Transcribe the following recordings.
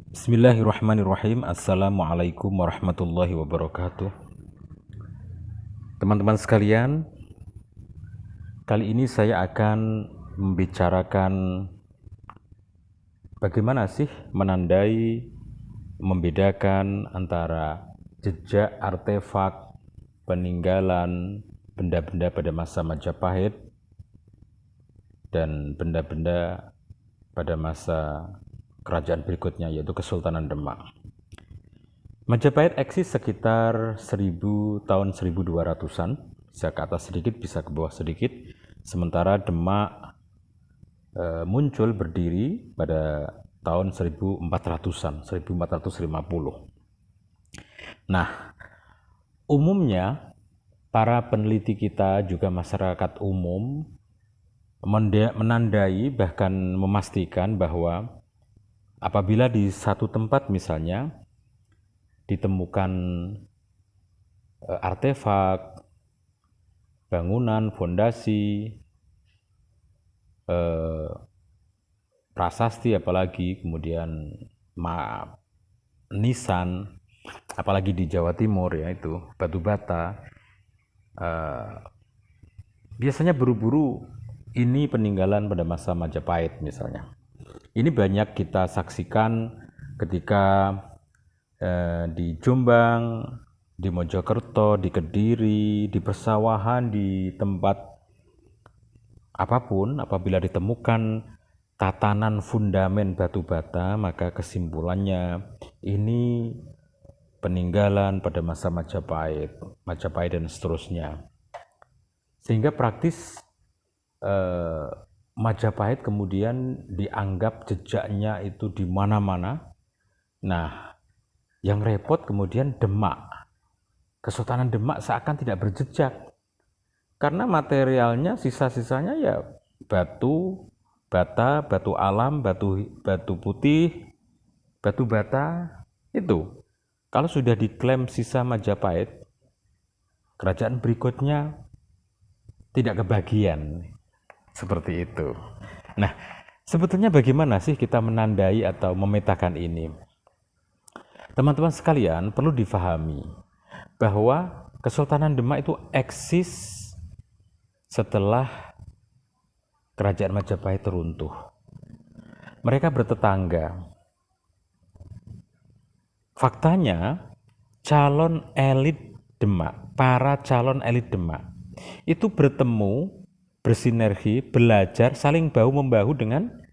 Bismillahirrahmanirrahim. Assalamualaikum warahmatullahi wabarakatuh. Teman-teman sekalian, kali ini saya akan membicarakan bagaimana sih menandai, membedakan antara jejak, artefak, peninggalan, benda-benda pada masa Majapahit dan benda-benda pada masa kerajaan berikutnya, yaitu Kesultanan Demak. Majapahit eksis sekitar 1200-an, bisa ke atas sedikit, bisa ke bawah sedikit. Sementara Demak muncul berdiri pada tahun 1400-an, 1450. Nah, umumnya para peneliti kita juga masyarakat umum menandai bahkan memastikan bahwa apabila di satu tempat misalnya ditemukan artefak, bangunan, fondasi, prasasti, apalagi kemudian nisan, apalagi di Jawa Timur, yaitu batu bata, biasanya buru-buru ini peninggalan pada masa Majapahit misalnya. Ini banyak kita saksikan ketika di Jombang, di Mojokerto, di Kediri, di persawahan, di tempat apapun, apabila ditemukan tatanan fundamen batu bata, maka kesimpulannya ini peninggalan pada masa Majapahit dan seterusnya. Sehingga praktis Majapahit kemudian dianggap jejaknya itu di mana-mana. Nah, yang repot kemudian Demak. Kesultanan Demak seakan tidak berjejak. Karena materialnya sisa-sisanya ya batu bata, batu alam, batu putih, batu bata itu. Kalau sudah diklaim sisa Majapahit, kerajaan berikutnya tidak kebagian. Seperti itu. Nah, sebetulnya bagaimana sih kita menandai atau memetakan ini? Teman-teman sekalian, perlu difahami bahwa Kesultanan Demak itu eksis setelah kerajaan Majapahit runtuh. Mereka bertetangga. Faktanya, calon elit Demak, para calon elit Demak itu bertemu, bersinergi, belajar, saling bahu-membahu dengan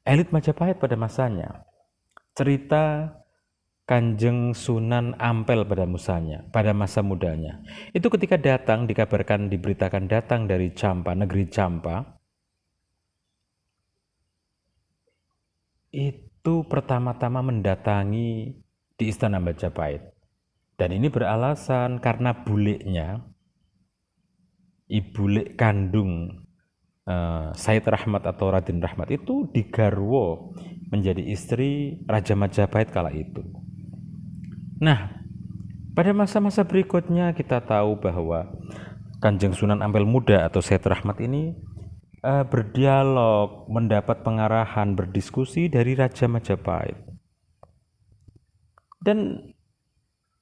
elit Majapahit pada masanya. Cerita Kanjeng Sunan Ampel pada masa mudanya. Itu ketika datang, dikabarkan, diberitakan datang dari Campa, negeri Campa, itu pertama-tama mendatangi di Istana Majapahit. Dan ini beralasan karena buliknya, ibulik kandung Said Rahmat atau Raden Rahmat itu digarwo menjadi istri Raja Majapahit kala itu. Nah, pada masa-masa berikutnya kita tahu bahwa Kanjeng Sunan Ampel Muda atau Said Rahmat ini berdialog, mendapat pengarahan, berdiskusi dari Raja Majapahit. Dan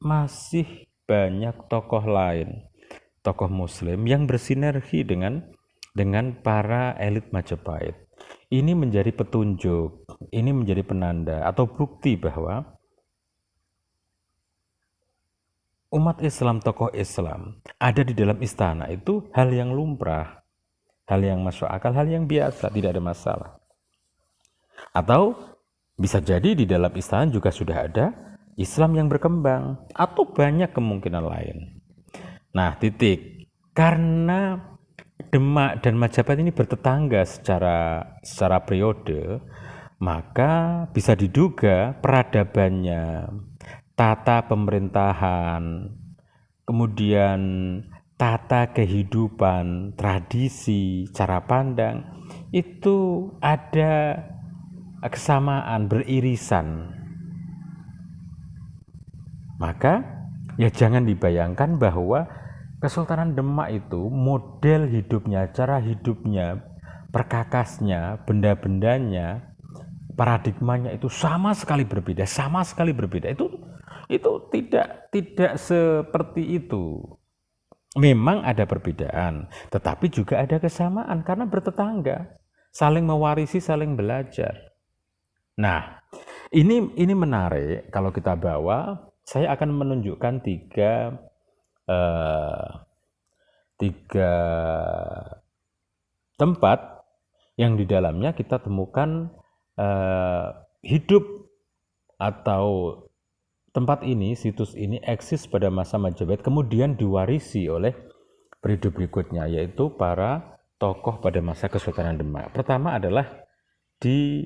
masih banyak tokoh lain, tokoh muslim yang bersinergi dengan para elit Majapahit. Ini menjadi petunjuk, ini menjadi penanda atau bukti bahwa umat Islam, tokoh Islam ada di dalam istana itu hal yang lumrah, hal yang masuk akal, hal yang biasa, tidak ada masalah. Atau bisa jadi di dalam istana juga sudah ada Islam yang berkembang, atau banyak kemungkinan lain. Nah, titik. Karena Demak dan Majapahit ini bertetangga secara periode, maka bisa diduga peradabannya, tata pemerintahan, kemudian tata kehidupan, tradisi, cara pandang, itu ada kesamaan, beririsan. Maka ya jangan dibayangkan bahwa Kesultanan Demak itu model hidupnya, cara hidupnya, perkakasnya, benda-bendanya paradigmanya itu sama sekali berbeda, itu tidak seperti itu. Memang ada perbedaan, tetapi juga ada kesamaan karena bertetangga, saling mewarisi, saling belajar. Nah, ini menarik kalau kita bawa. Saya akan menunjukkan tiga tempat yang di dalamnya kita temukan hidup atau tempat ini, situs ini eksis pada masa Majapahit, kemudian diwarisi oleh periode berikutnya, yaitu para tokoh pada masa Kesultanan Demak. Pertama adalah di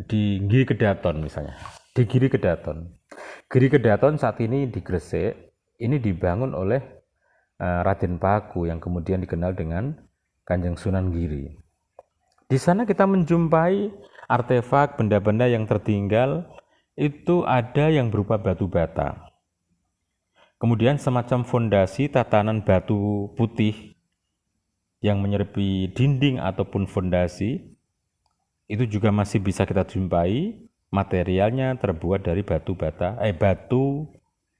Giri Kedaton misalnya. Di Giri Kedaton. Giri Kedaton saat ini di Gresik, ini dibangun oleh Raden Paku yang kemudian dikenal dengan Kanjeng Sunan Giri. Di sana kita menjumpai artefak, benda-benda yang tertinggal, itu ada yang berupa batu bata. Kemudian semacam fondasi tatanan batu putih yang menyerupai dinding ataupun fondasi, itu juga masih bisa kita jumpai. Materialnya terbuat dari batu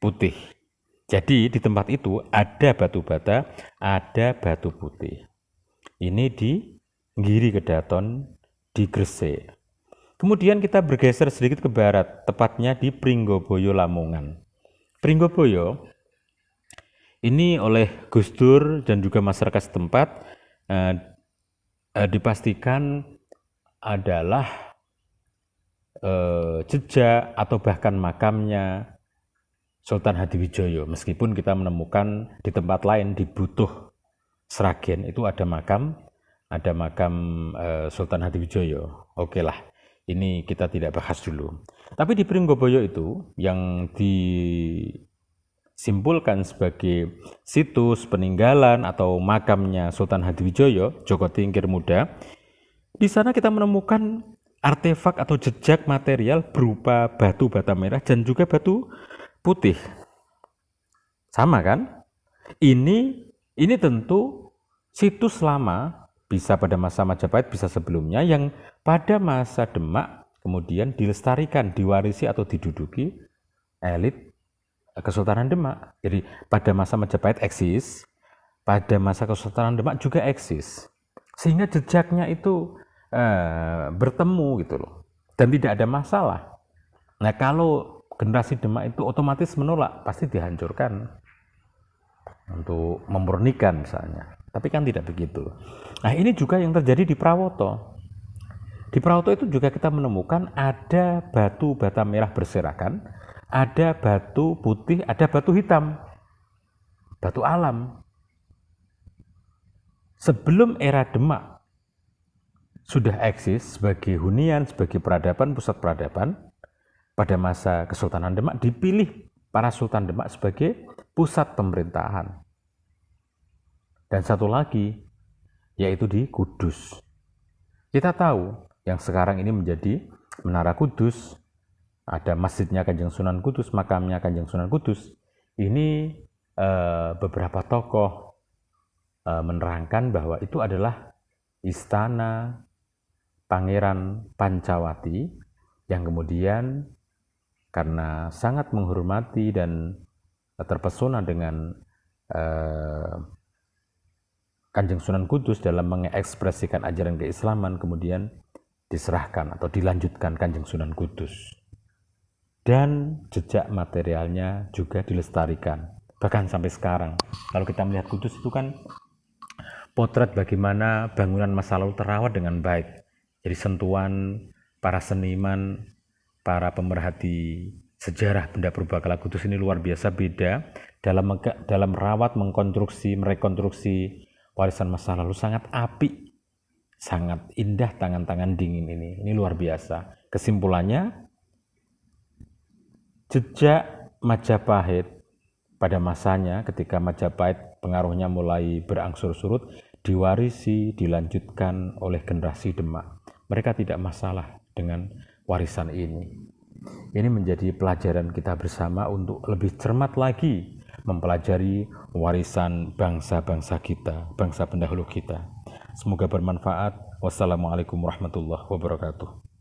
putih. Jadi di tempat itu ada batu bata, ada batu putih. Ini di Giri Kedaton di Gresik. Kemudian kita bergeser sedikit ke barat, tepatnya di Pringgoboyo Lamongan. Pringgoboyo ini oleh Gus Dur dan juga masyarakat setempat dipastikan adalah jejak atau bahkan makamnya Sultan Hadiwijoyo. Meskipun kita menemukan di tempat lain di Butuh Sragen itu ada makam Sultan Hadiwijoyo. Oke lah, ini kita tidak bahas dulu. Tapi di Pringgoboyo itu yang disimpulkan sebagai situs peninggalan atau makamnya Sultan Hadiwijoyo, Joko Tingkir Muda, di sana kita menemukan artefak atau jejak material berupa batu bata merah dan juga batu putih. Sama kan? Ini tentu situs lama, bisa pada masa Majapahit, bisa sebelumnya, yang pada masa Demak kemudian dilestarikan, diwarisi atau diduduki elit Kesultanan Demak. Jadi pada masa Majapahit eksis, pada masa Kesultanan Demak juga eksis. Sehingga jejaknya itu bertemu gitu loh, dan tidak ada masalah. Nah, kalau generasi Demak itu otomatis menolak, pasti dihancurkan untuk memurnikan misalnya. Tapi kan tidak begitu. Nah, ini juga yang terjadi di Prawoto. Di Prawoto itu juga kita menemukan ada batu bata merah berserakan, ada batu putih, ada batu hitam, batu alam. Sebelum era Demak sudah eksis sebagai hunian, sebagai peradaban, pusat peradaban. Pada masa Kesultanan Demak dipilih para Sultan Demak sebagai pusat pemerintahan. Dan satu lagi, yaitu di Kudus. Kita tahu yang sekarang ini menjadi Menara Kudus, ada masjidnya Kanjeng Sunan Kudus, makamnya Kanjeng Sunan Kudus. Ini beberapa tokoh menerangkan bahwa itu adalah istana Pangeran Pancawati yang kemudian karena sangat menghormati dan terpesona dengan Kanjeng Sunan Kudus dalam mengekspresikan ajaran keislaman, kemudian diserahkan atau dilanjutkan Kanjeng Sunan Kudus. Dan jejak materialnya juga dilestarikan, bahkan sampai sekarang. Kalau kita melihat Kudus itu kan potret bagaimana bangunan masa lalu terawat dengan baik. Jadi sentuhan para seniman, para pemerhati sejarah benda purbakala Kudus ini luar biasa beda dalam merawat, merekonstruksi warisan masa lalu. Sangat apik, sangat indah tangan-tangan dingin ini luar biasa. Kesimpulannya, jejak Majapahit pada masanya ketika Majapahit pengaruhnya mulai berangsur surut diwarisi, dilanjutkan oleh generasi Demak. Mereka tidak masalah dengan warisan ini. Ini menjadi pelajaran kita bersama untuk lebih cermat lagi mempelajari warisan bangsa-bangsa kita, bangsa pendahulu kita. Semoga bermanfaat. Wassalamualaikum warahmatullahi wabarakatuh.